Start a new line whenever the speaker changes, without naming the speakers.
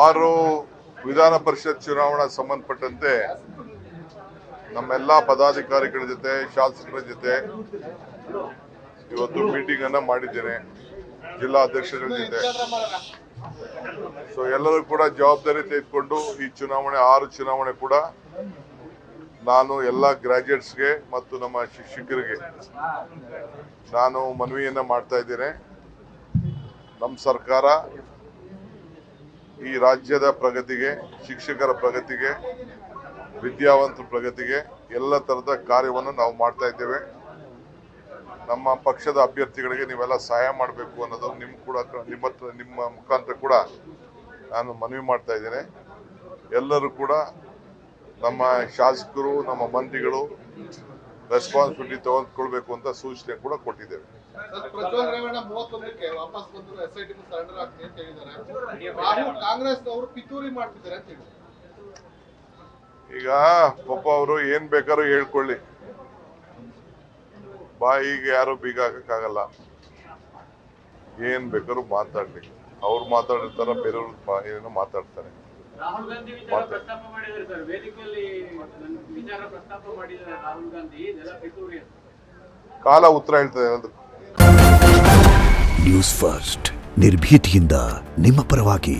6 ವಿಧಾನ ಪರಿಷತ್ ಚುನಾವಣಾ ಸಂಬಂಧಪಟ್ಟಂತೆ ನಮ್ಮೆಲ್ಲ ಪದಾಧಿಕಾರಿಗಳ ಜೊತೆ ಶಾಸಕರ ಜೊತೆ ಇವತ್ತು ಮೀಟಿಂಗ್ ಅನ್ನ ಮಾಡಿದ್ದೇನೆ, ಜಿಲ್ಲಾ ಅಧ್ಯಕ್ಷರ ಜೊತೆ. ಸೊ ಎಲ್ಲರೂ ಕೂಡ ಜವಾಬ್ದಾರಿ ತೆಗೆದುಕೊಂಡು ಈ ಚುನಾವಣೆ 6 ಚುನಾವಣೆ ಕೂಡ ನಾನು ಎಲ್ಲ ಗ್ರಾಜ್ಯುಯೇಟ್ಸ್ಗೆ ಮತ್ತು ನಮ್ಮ ಶಿಕ್ಷಕರಿಗೆ ನಾನು ಮನವಿಯನ್ನ ಮಾಡ್ತಾ ಇದ್ದೇನೆ. ನಮ್ಮ ಸರ್ಕಾರ ಈ ರಾಜ್ಯದ ಪ್ರಗತಿಗೆ, ಶಿಕ್ಷಕರ ಪ್ರಗತಿಗೆ, ವಿದ್ಯಾವಂತರ ಪ್ರಗತಿಗೆ ಎಲ್ಲ ತರದ ಕಾರ್ಯವನ್ನು ನಾವು ಮಾಡ್ತಾ ಇದ್ದೇವೆ. ನಮ್ಮ ಪಕ್ಷದ ಅಭ್ಯರ್ಥಿಗಳಿಗೆ ನೀವೆಲ್ಲ ಸಹಾಯ ಮಾಡಬೇಕು ಅನ್ನೋದು ನಿಮ್ಮ ಮುಖಾಂತರ ಕೂಡ ನಾನು ಮನವಿ ಮಾಡ್ತಾ ಇದ್ದೇನೆ. ಎಲ್ಲರೂ ಕೂಡ ನಮ್ಮ ಶಾಸಕರು, ನಮ್ಮ ಮಂತ್ರಿಗಳು ರೆಸ್ಪಾನ್ಸಿಬಿಲಿಟಿ ತೆಗೆದುಕೊಳ್ಬೇಕು ಅಂತ ಸೂಚನೆ ಕೂಡ ಕೊಟ್ಟಿದ್ದೇವೆ. ಈಗ ಪಾಪ ಅವರು ಏನ್ ಬೇಕಾದ್ರೂ ಹೇಳ್ಕೊಳ್ಳಿ, ಬಾಯಿಗೆ ಯಾರು ಬೀಗ ಹಾಕಕ್ಕಾಗಲ್ಲ. ಏನ್ ಬೇಕಾದ್ರೂ ಮಾತಾಡ್ಲಿ, ಅವ್ರು ಮಾತಾಡಿರ್ತಾರ, ಬೇರೆಯವ್ರು ಏನೋ ಮಾತಾಡ್ತಾರೆ.
ರಾಹುಲ್ ಗಾಂಧಿ ವಿಚಾರ ಪ್ರಸ್ತಾಪ ಮಾಡಿದ್ದಾರೆ ಸರ್, ವೇದಿಕೆಯಲ್ಲಿ ವಿಚಾರ ಪ್ರಸ್ತಾಪ ಮಾಡಿದ್ದಾರೆ ರಾಹುಲ್ ಗಾಂಧಿ, ಇದೆಲ್ಲ ಪಿತೂರಿ ಅಂತ.
ಕಾಲ ಉತ್ತರ ಹೇಳ್ತದೆ ಅದಕ್ಕೆ.
ನ್ಯೂಸ್ ಫಸ್ಟ್ ನಿರ್ಭೀತಿಯಿಂದ ನಿಮ್ಮ ಪರವಾಗಿ.